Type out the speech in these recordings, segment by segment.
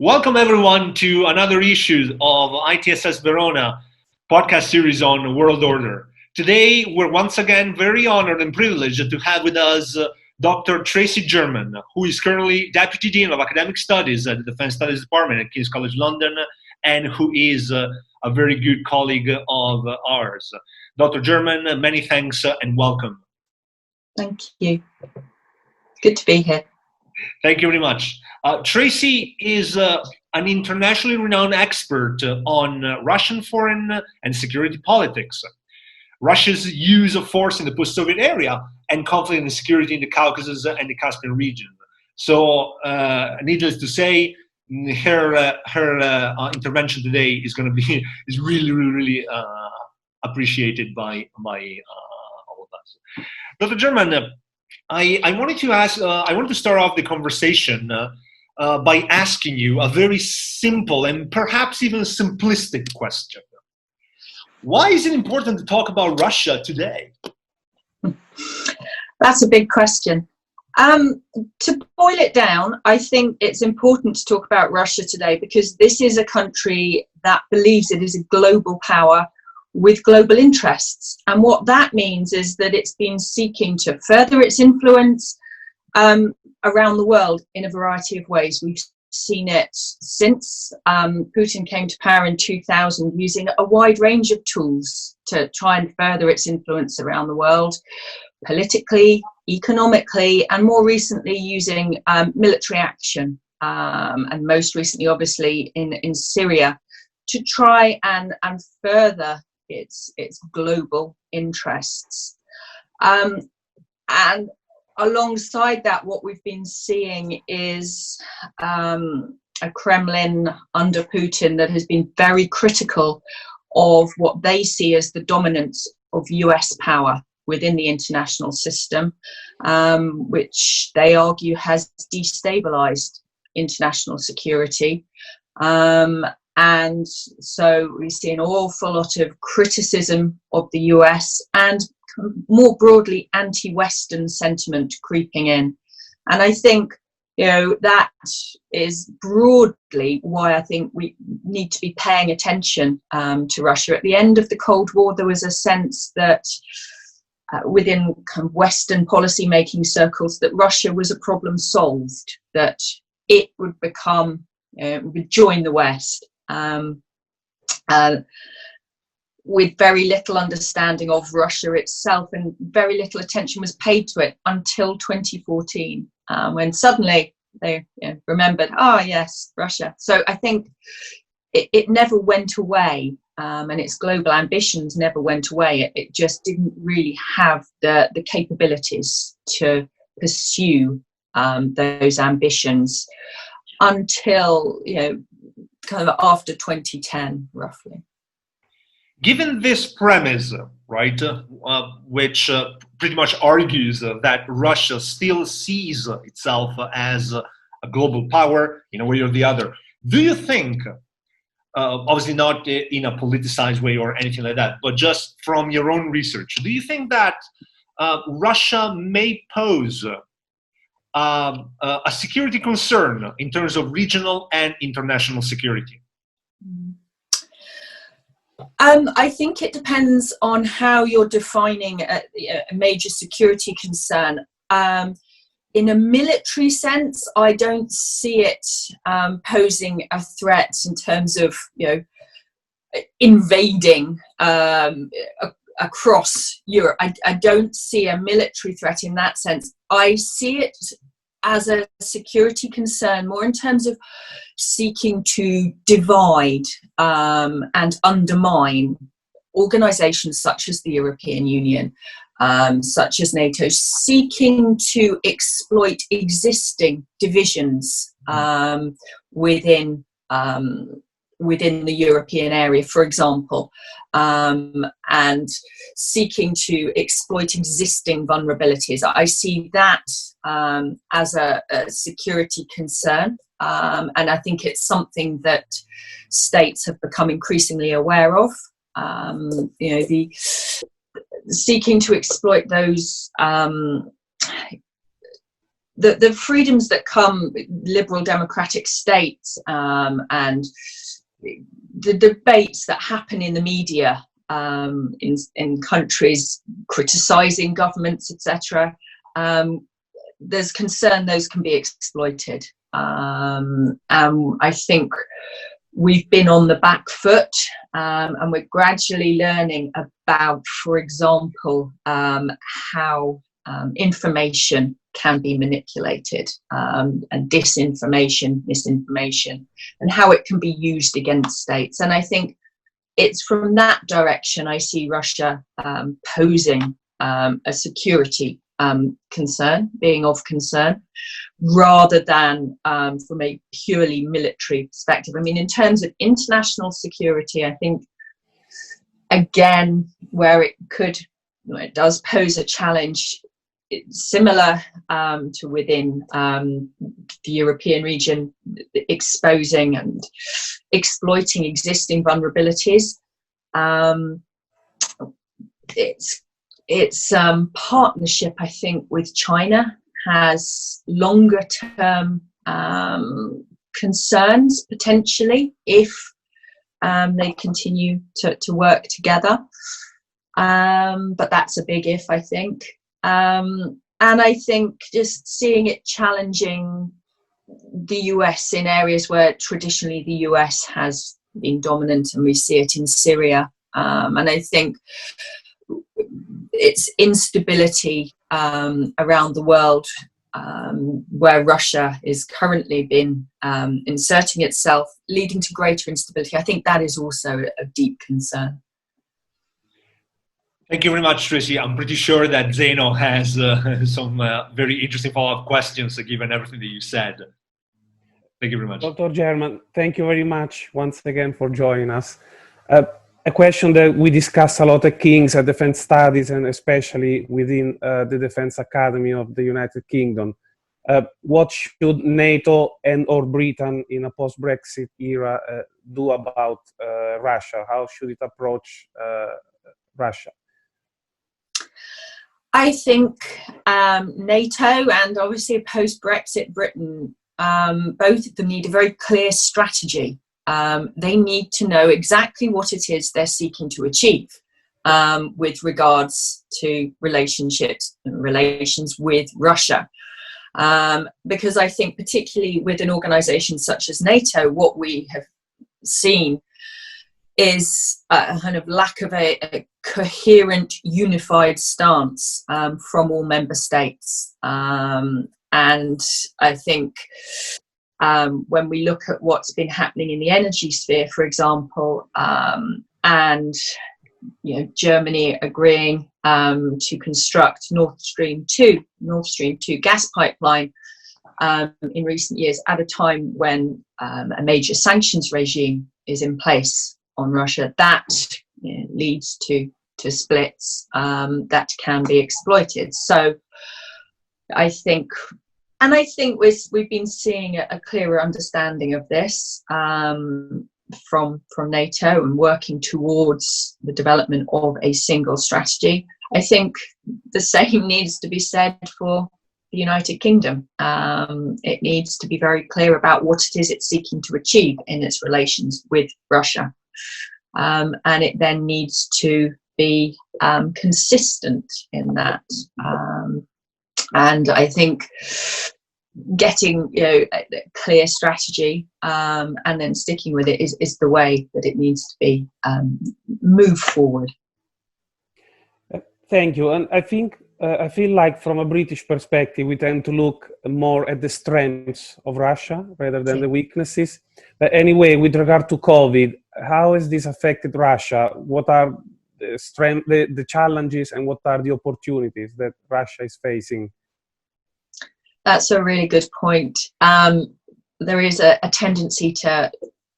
Welcome everyone to another issue of ITSS Verona podcast series on World Order. Today we're once again very honored and privileged to have with us Dr. Tracey German, who is currently Deputy Dean of Academic Studies at the Defense Studies Department at King's College London, and who is a very good colleague of ours. Dr. German, many thanks and welcome. Thank you. Good to be here. Thank you very much. Tracey is an internationally renowned expert on Russian foreign and security politics, Russia's use of force in the post-Soviet area, and conflict and security in the Caucasus and the Caspian region. So, needless to say, her intervention today is going to be really appreciated by all of us. Dr. German, I wanted to ask. I wanted to start off the conversation by asking you a very simple and perhaps even simplistic question. Why is it important to talk about Russia today? That's a big question. To boil it down, I think it's important to talk about Russia today because this is a country that believes it is a global power with global interests. And what that means is that it's been seeking to further its influence around the world in a variety of ways. We've seen it since Putin came to power in 2000, using a wide range of tools to try and further its influence around the world, politically, economically, and more recently using military action, and most recently, obviously, in Syria, to try and further its global interests. And alongside that, what we've been seeing is a Kremlin under Putin that has been very critical of what they see as the dominance of US power within the international system, which they argue has destabilized international security. And so we see an awful lot of criticism of the US and more broadly anti-Western sentiment creeping in. And I think, that is broadly why I think we need to be paying attention to Russia. At the end of the Cold War, there was a sense that within kind of Western policy-making circles that Russia was a problem solved, that it would become, would join the West. With very little understanding of Russia itself, and very little attention was paid to it until 2014, when suddenly they remembered, yes, Russia. So I think it never went away, and its global ambitions never went away. It just didn't really have the capabilities to pursue those ambitions until kind of after 2010, roughly. Given this premise, right, which pretty much argues that Russia still sees itself as a global power in a way or the other, do you think, obviously not in a politicized way or anything like that, but just from your own research, do you think that Russia may pose a security concern in terms of regional and international security? I think it depends on how you're defining a major security concern. In a military sense, I don't see it posing a threat in terms of, invading across Europe. I don't see a military threat in that sense. I see it as a security concern more in terms of seeking to divide and undermine organizations such as the European Union, such as NATO, seeking to exploit existing divisions within the European area, for example, and seeking to exploit existing vulnerabilities. I see that as a security concern, and I think it's something that states have become increasingly aware of. The seeking to exploit those the freedoms that come with liberal democratic states, and the debates that happen in the media, in countries criticizing governments, etc. There's concern those can be exploited. I think we've been on the back foot, and we're gradually learning about, for example, how information can be manipulated, and disinformation, misinformation, and how it can be used against states. And I think it's from that direction I see Russia posing a security concern, being of concern, rather than from a purely military perspective. I mean, in terms of international security, I think, again, where it does pose a challenge, it's similar to within the European region, exposing and exploiting existing vulnerabilities. Its partnership, I think, with China has longer term concerns, potentially, if they continue to work together. But that's a big if, I think. And I think just seeing it challenging the US in areas where traditionally the US has been dominant, and we see it in Syria. And I think its instability around the world, where Russia is currently been inserting itself, leading to greater instability, I think that is also a deep concern. Thank you very much, Tracey. I'm pretty sure that Zeno has some very interesting follow-up questions, given everything that you said. Thank you very much. Dr. German, thank you very much once again for joining us. A question that we discuss a lot at King's Defense Studies, and especially within the Defense Academy of the United Kingdom. What should NATO and or Britain in a post-Brexit era do about Russia? How should it approach Russia? I think NATO and obviously post-Brexit Britain, both of them need a very clear strategy. They need to know exactly what it is they're seeking to achieve with regards to relations with Russia. Because I think particularly with an organisation such as NATO, what we have seen is a kind of lack of a coherent, unified stance from all member states. And I think when we look at what's been happening in the energy sphere, for example, and Germany agreeing to construct Nord Stream 2 gas pipeline in recent years, at a time when a major sanctions regime is in place on Russia, that leads to splits that can be exploited. So I think we've been seeing a clearer understanding of this from NATO, and working towards the development of a single strategy. I think the same needs to be said for the United Kingdom. It needs to be very clear about what it is it's seeking to achieve in its relations with Russia. And it then needs to be consistent in that. And I think getting a clear strategy and then sticking with it is the way that it needs to be moved forward. Thank you. And I think I feel like from a British perspective, we tend to look more at the strengths of Russia rather than the weaknesses. But anyway, with regard to COVID, how has this affected Russia? What are the challenges, and what are the opportunities that Russia is facing? That's a really good point. There is a tendency to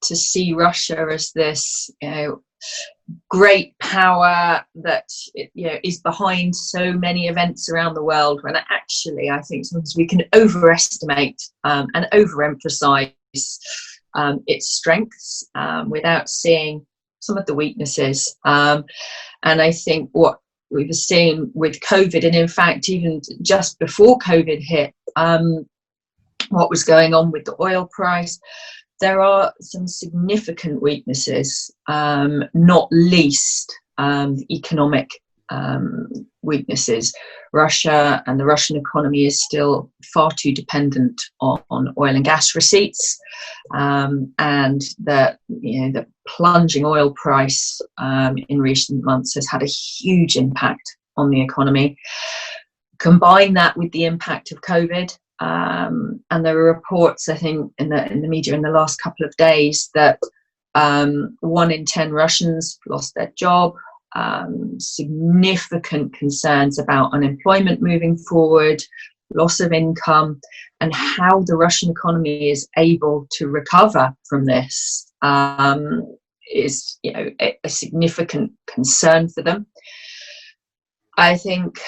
see Russia as this, great power that is behind so many events around the world, when actually I think sometimes we can overestimate and overemphasize its strengths without seeing some of the weaknesses. And I think what we were seeing with COVID, and in fact, even just before COVID hit, what was going on with the oil price. There are some significant weaknesses, not least economic weaknesses. Russia and the Russian economy is still far too dependent on oil and gas receipts, and the plunging oil price in recent months has had a huge impact on the economy. Combine that with the impact of COVID, and there are reports, I think, in the media in the last couple of days that 1 in 10 Russians lost their job. Significant concerns about unemployment moving forward, loss of income, and how the Russian economy is able to recover from this is, a significant concern for them. I think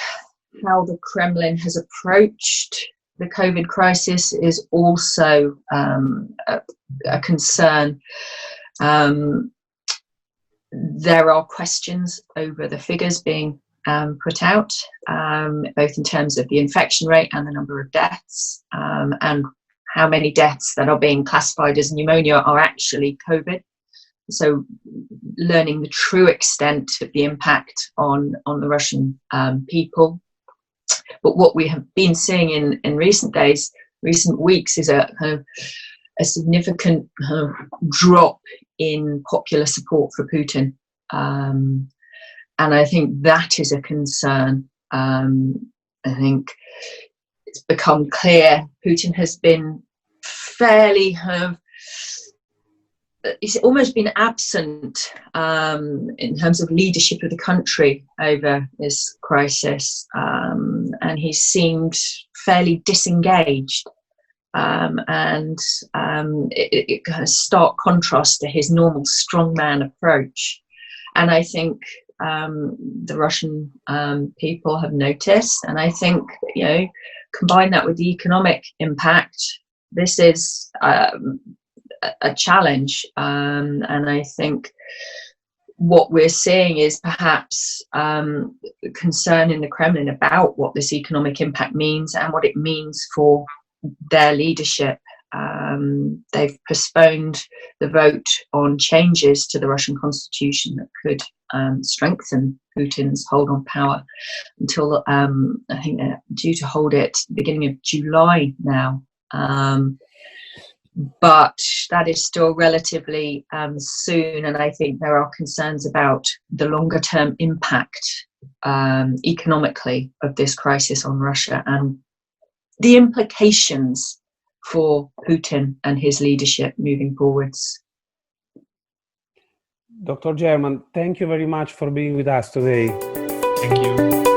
how the Kremlin has approached the COVID crisis is also a concern. There are questions over the figures being put out, both in terms of the infection rate and the number of deaths, and how many deaths that are being classified as pneumonia are actually COVID. So learning the true extent of the impact on the Russian people. But what we have been seeing in recent weeks, is a kind of a significant drop in popular support for Putin. And I think that is a concern. I think it's become clear Putin has been fairly he's almost been absent in terms of leadership of the country over this crisis, and he seemed fairly disengaged, and it kind of stark contrast to his normal strongman approach. And I think the Russian people have noticed, and I think, combine that with the economic impact, this is a challenge, and I think what we're seeing is perhaps concern in the Kremlin about what this economic impact means and what it means for their leadership. They've postponed the vote on changes to the Russian constitution that could strengthen Putin's hold on power until I think they're due to hold it beginning of July now. But that is still relatively soon, and I think there are concerns about the longer term impact economically of this crisis on Russia and the implications for Putin and his leadership moving forwards. Dr. German, thank you very much for being with us today. Thank you.